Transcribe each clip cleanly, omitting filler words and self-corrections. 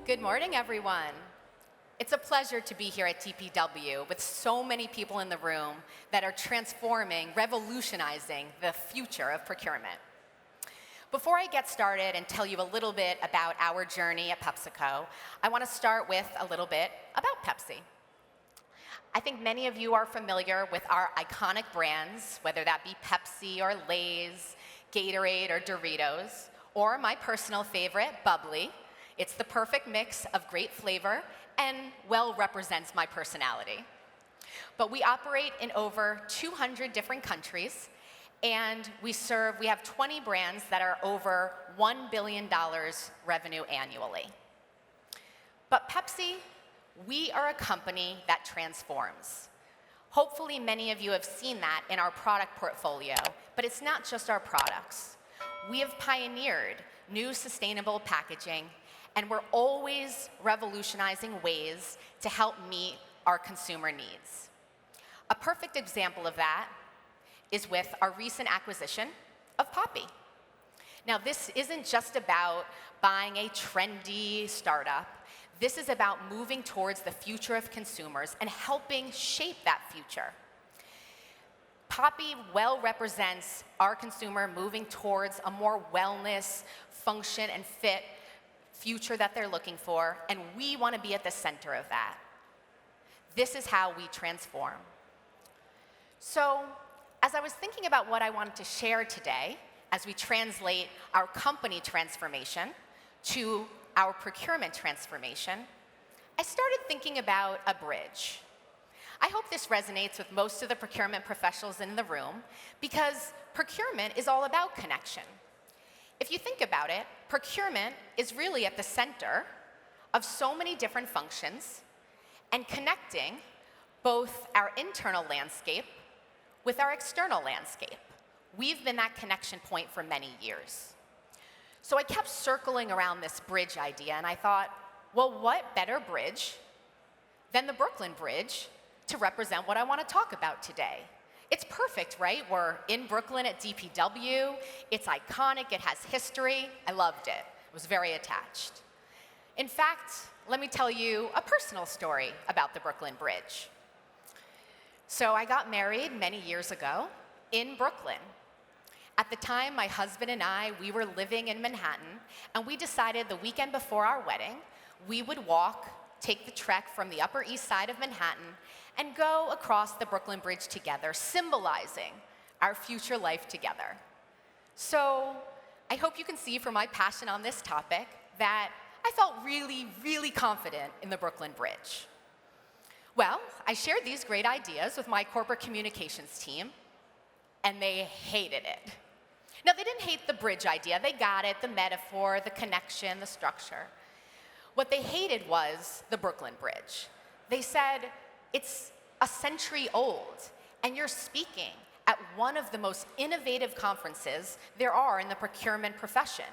Good morning, everyone. It's a pleasure to be here at DPW with so many people in the room that are transforming, revolutionizing the future of procurement. Before I get started and tell you a little bit about our journey at PepsiCo, I want to start with a little bit about Pepsi. I think many of you are familiar with our iconic brands, whether that be Pepsi or Lay's, Gatorade or Doritos, or my personal favorite, Bubbly. It's the perfect mix of great flavor and well represents my personality. But we operate in over 200 different countries, and we have 20 brands that are over $1 billion revenue annually. But Pepsi, we are a company that transforms. Hopefully many of you have seen that in our product portfolio, but it's not just our products. We have pioneered new sustainable packaging, and we're always revolutionizing ways to help meet our consumer needs. A perfect example of that is with our recent acquisition of Poppi. Now, this isn't just about buying a trendy startup. This is about moving towards the future of consumers and helping shape that future. Poppi well represents our consumer moving towards a more wellness, function, and fit future that they're looking for, and we want to be at the center of that. This is how we transform. So, as I was thinking about what I wanted to share today, as we translate our company transformation to our procurement transformation, I started thinking about a bridge. I hope this resonates with most of the procurement professionals in the room, because procurement is all about connection. If you think about it, procurement is really at the center of so many different functions and connecting both our internal landscape with our external landscape. We've been that connection point for many years. So I kept circling around this bridge idea, and I thought, well, what better bridge than the Brooklyn Bridge to represent what I want to talk about today? It's perfect, right? We're in Brooklyn at DPW. It's iconic. It has history. I loved it. I was very attached. In fact, let me tell you a personal story about the Brooklyn Bridge. So I got married many years ago in Brooklyn. At the time, my husband and we were living in Manhattan, and we decided the weekend before our wedding, we would take the trek from the Upper East Side of Manhattan and go across the Brooklyn Bridge together, symbolizing our future life together. So I hope you can see from my passion on this topic that I felt really, really confident in the Brooklyn Bridge. Well, I shared these great ideas with my corporate communications team, and they hated it. Now, they didn't hate the bridge idea. They got it, the metaphor, the connection, the structure. What they hated was the Brooklyn Bridge. They said, it's a century old, and you're speaking at one of the most innovative conferences there are in the procurement profession.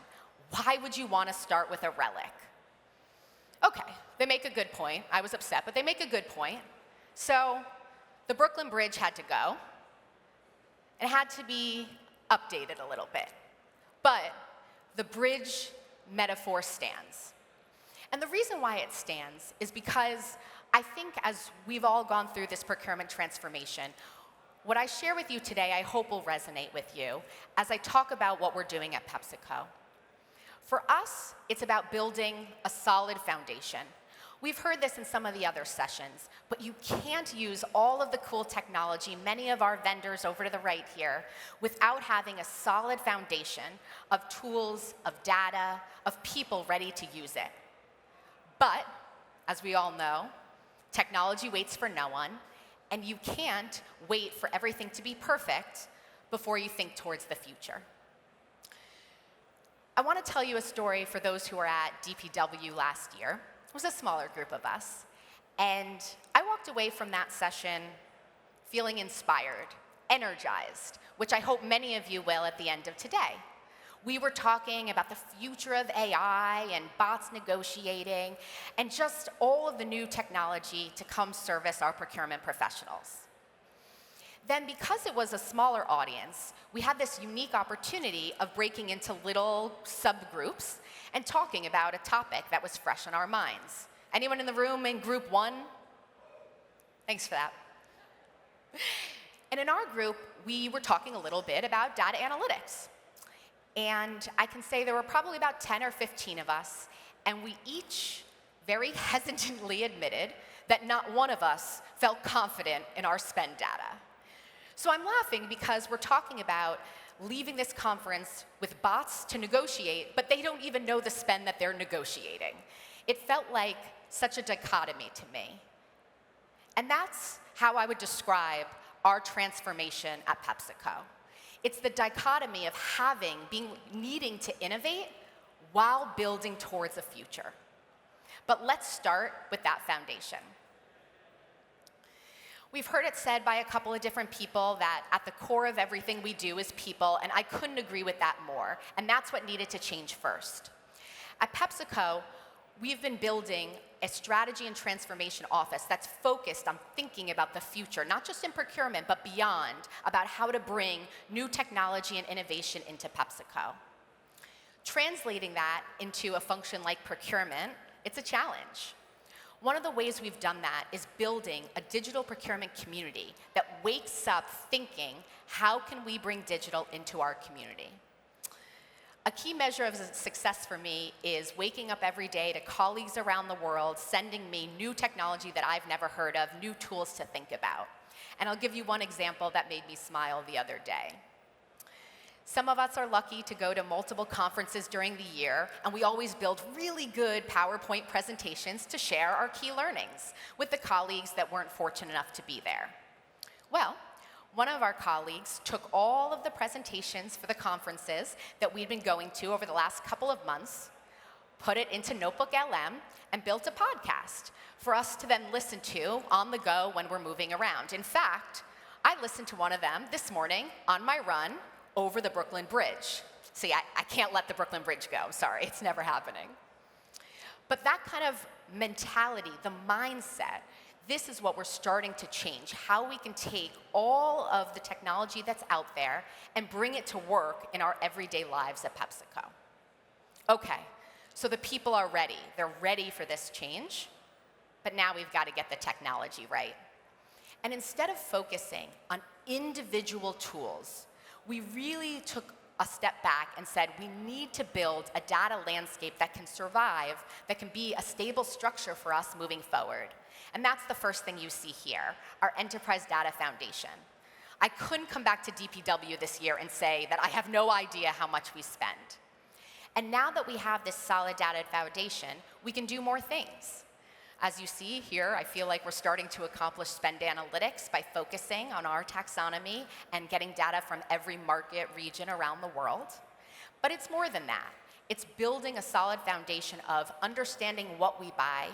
Why would you want to start with a relic? Okay, they make a good point. I was upset, but they make a good point. So the Brooklyn Bridge had to go. It had to be updated a little bit. But the bridge metaphor stands. And the reason why it stands is because I think as we've all gone through this procurement transformation, what I share with you today I hope will resonate with you as I talk about what we're doing at PepsiCo. For us, it's about building a solid foundation. We've heard this in some of the other sessions, but you can't use all of the cool technology, many of our vendors over to the right here, without having a solid foundation of tools, of data, of people ready to use it. But, as we all know, technology waits for no one, and you can't wait for everything to be perfect before you think towards the future. I want to tell you a story for those who were at DPW last year. It was a smaller group of us, and I walked away from that session feeling inspired, energized, which I hope many of you will at the end of today. We were talking about the future of AI and bots negotiating and just all of the new technology to come service our procurement professionals. Then because it was a smaller audience, we had this unique opportunity of breaking into little subgroups and talking about a topic that was fresh in our minds. Anyone in the room in group 1? Thanks for that. And in our group, we were talking a little bit about data analytics. And I can say there were probably about 10 or 15 of us, and we each very hesitantly admitted that not one of us felt confident in our spend data. So I'm laughing because we're talking about leaving this conference with bots to negotiate, but they don't even know the spend that they're negotiating. It felt like such a dichotomy to me. And that's how I would describe our transformation at PepsiCo. It's the dichotomy of needing to innovate while building towards a future. But let's start with that foundation. We've heard it said by a couple of different people that at the core of everything we do is people, and I couldn't agree with that more, and that's what needed to change first. At PepsiCo, we've been building a strategy and transformation office that's focused on thinking about the future, not just in procurement, but beyond, about how to bring new technology and innovation into PepsiCo. Translating that into a function like procurement, it's a challenge. One of the ways we've done that is building a digital procurement community that wakes up thinking, how can we bring digital into our community? A key measure of success for me is waking up every day to colleagues around the world sending me new technology that I've never heard of, new tools to think about. And I'll give you one example that made me smile the other day. Some of us are lucky to go to multiple conferences during the year, and we always build really good PowerPoint presentations to share our key learnings with the colleagues that weren't fortunate enough to be there. Well, one of our colleagues took all of the presentations for the conferences that we'd been going to over the last couple of months, put it into Notebook LM, and built a podcast for us to then listen to on the go when we're moving around. In fact, I listened to one of them this morning on my run over the Brooklyn Bridge. See, I can't let the Brooklyn Bridge go. Sorry, it's never happening. But that kind of mentality, the mindset, this is what we're starting to change, how we can take all of the technology that's out there and bring it to work in our everyday lives at PepsiCo. Okay, so the people are ready. They're ready for this change, but now we've got to get the technology right. And instead of focusing on individual tools, we really took a step back and said we need to build a data landscape that can survive, that can be a stable structure for us moving forward. And that's the first thing you see here, our Enterprise Data Foundation. I couldn't come back to DPW this year and say that I have no idea how much we spend. And now that we have this solid data foundation, we can do more things. As you see here, I feel like we're starting to accomplish spend analytics by focusing on our taxonomy and getting data from every market region around the world. But it's more than that. It's building a solid foundation of understanding what we buy,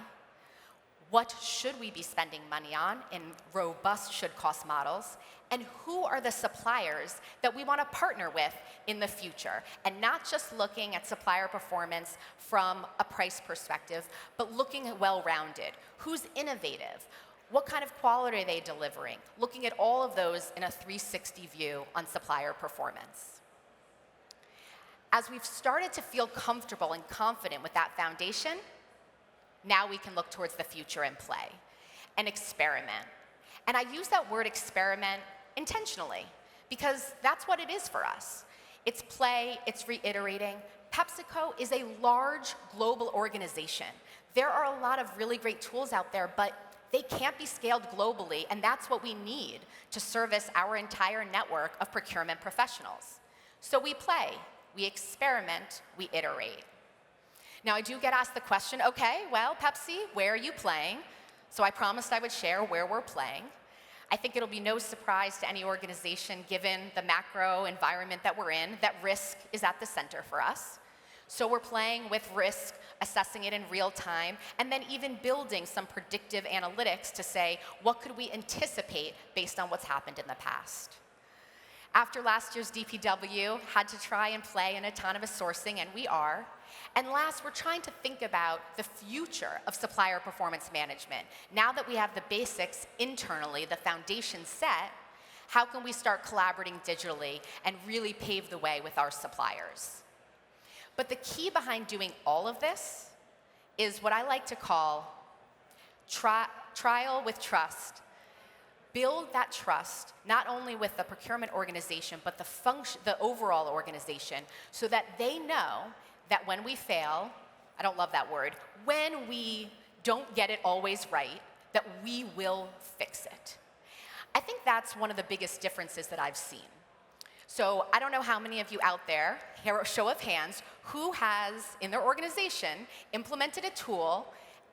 what should we be spending money on in robust should-cost models, and who are the suppliers that we want to partner with in the future, and not just looking at supplier performance from a price perspective, but looking at well-rounded. Who's innovative? What kind of quality are they delivering? Looking at all of those in a 360 view on supplier performance. As we've started to feel comfortable and confident with that foundation, now we can look towards the future and play and experiment. And I use that word experiment intentionally because that's what it is for us. It's play, it's reiterating. PepsiCo is a large global organization. There are a lot of really great tools out there, but they can't be scaled globally, and that's what we need to service our entire network of procurement professionals. So we play, we experiment, we iterate. Now, I do get asked the question, okay, well, Pepsi, where are you playing? So I promised I would share where we're playing. I think it'll be no surprise to any organization, given the macro environment that we're in, that risk is at the center for us. So we're playing with risk, assessing it in real time, and then even building some predictive analytics to say, what could we anticipate based on what's happened in the past? After last year's DPW, had to try and play in autonomous sourcing, and we are. And last, we're trying to think about the future of supplier performance management. Now that we have the basics internally, the foundation set, How can we start collaborating digitally and really pave the way with our suppliers? But the key behind doing all of this is what I like to call trial with trust. Build that trust, not only with the procurement organization, but the overall organization, so that they know that when we fail, I don't love that word, when we don't get it always right, that we will fix it. I think that's one of the biggest differences that I've seen. So I don't know how many of you out there, here, a show of hands, who has, in their organization, implemented a tool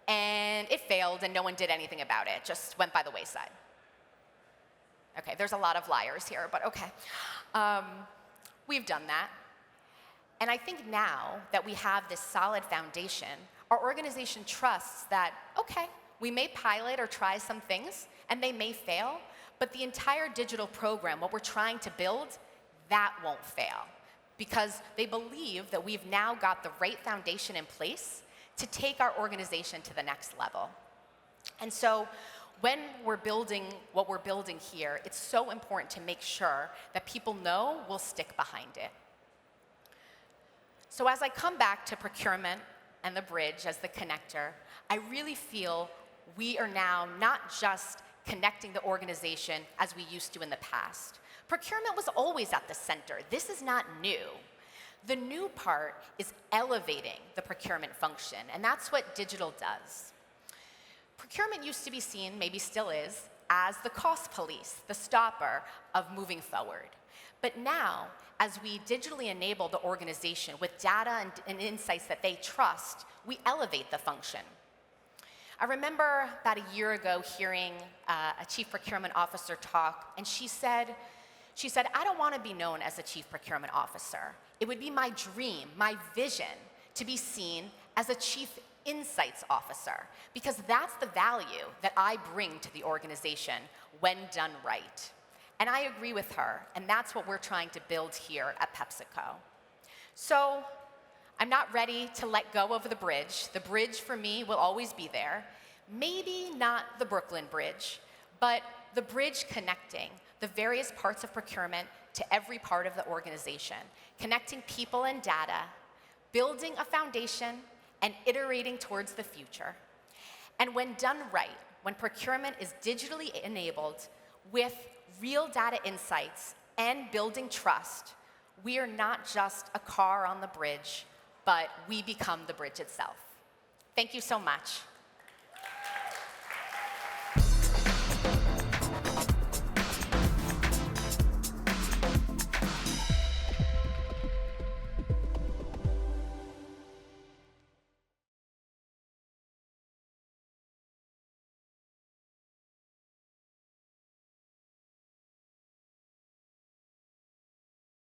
and it failed and no one did anything about it, just went by the wayside. Okay, there's a lot of liars here, but okay. We've done that. And I think now that we have this solid foundation, our organization trusts that, okay, we may pilot or try some things, and they may fail, but the entire digital program, what we're trying to build, that won't fail. Because they believe that we've now got the right foundation in place to take our organization to the next level. And so when we're building what we're building here, it's so important to make sure that people know we'll stick behind it. So as I come back to procurement and the bridge as the connector, I really feel we are now not just connecting the organization as we used to in the past. Procurement was always at the center. This is not new. The new part is elevating the procurement function, and that's what digital does. Procurement used to be seen, maybe still is, as the cost police, the stopper of moving forward. But now, as we digitally enable the organization with data and insights that they trust, we elevate the function. I remember about a year ago hearing a chief procurement officer talk, and she said, I don't want to be known as a chief procurement officer. It would be my dream, my vision, to be seen as a chief insights officer, because that's the value that I bring to the organization when done right. And I agree with her, and that's what we're trying to build here at PepsiCo. So I'm not ready to let go of the bridge. The bridge for me will always be there. Maybe not the Brooklyn Bridge, but the bridge connecting the various parts of procurement to every part of the organization, connecting people and data, building a foundation, and iterating towards the future. And when done right, when procurement is digitally enabled with real data insights and building trust, we are not just a car on the bridge, but we become the bridge itself. Thank you so much.